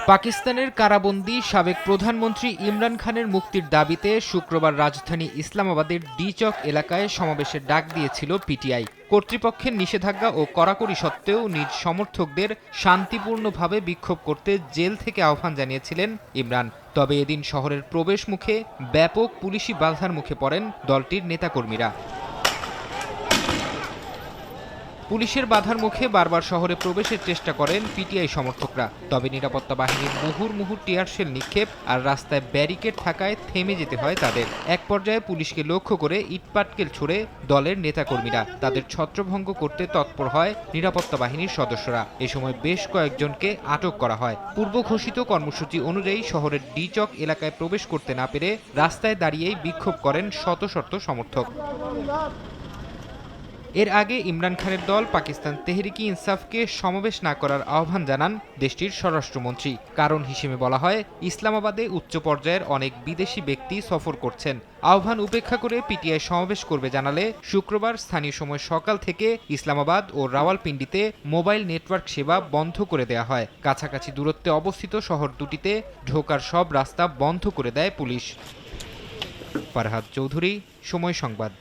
পাকিস্তানের কারাবন্দী সাবেক প্রধানমন্ত্রী ইমরান খানের মুক্তির দাবিতে শুক্রবার রাজধানী ইসলামাবাদের ডি-চক এলাকায় সমাবেশের ডাক দিয়েছিল পিটিআই। কর্তৃপক্ষের নিষেধাজ্ঞা ও কড়াকড়ি সত্ত্বেও নিজ সমর্থকদের শান্তিপূর্ণভাবে বিক্ষোভ করতে জেল থেকে আহ্বান জানিয়েছিলেন ইমরান। তবে এদিন শহরের প্রবেশ মুখে ব্যাপক পুলিশি বাধার মুখে পড়েন দলটির নেতাকর্মীরা। পুলিশের বাধার মুখে বারবার শহরে প্রবেশের চেষ্টা করেন পিটিআই সমর্থকরা। তবে নিরাপত্তা বাহিনীর মুহুর্মুহু টিয়ারশেল নিক্ষেপ আর রাস্তায় ব্যারিকেড থাকায় থেমে যেতে হয় তাদের। এক পর্যায়ে পুলিশকে লক্ষ্য করে ইটপাটকেল ছুড়ে দলের নেতাকর্মীরা। তাদের ছত্রভঙ্গ করতে তৎপর হয় নিরাপত্তা বাহিনীর সদস্যরা। এ সময় বেশ কয়েকজনকে আটক করা হয়। পূর্ব ঘোষিত কর্মসূচি অনুযায়ী শহরের ডি-চক এলাকায় প্রবেশ করতে না পেরে রাস্তায় দাঁড়িয়েই বিক্ষোভ করেন শত শত সমর্থক। এর আগে ইমরান খানের দল পাকিস্তান তেহরিকি ইনসাফকে সমাবেশ না করার আহ্বান জানান দেশটির স্বরাষ্ট্রমন্ত্রী। কারণ হিসেবে বলা হয়, ইসলামাবাদে উচ্চ পর্যায়ের অনেক বিদেশি ব্যক্তি সফর করছেন। আহ্বান উপেক্ষা করে পিটিআই সমাবেশ করবে জানালে শুক্রবার স্থানীয় সময় সকাল থেকে ইসলামাবাদ ও রাওয়ালপিন্ডিতে মোবাইল নেটওয়ার্ক সেবা বন্ধ করে দেয়া হয়। কাছাকাছি দূরত্বে অবস্থিত শহর দুটিতে ঢোকার সব রাস্তা বন্ধ করে দেয় পুলিশ। ফারহাদ চৌধুরী, সময় সংবাদ।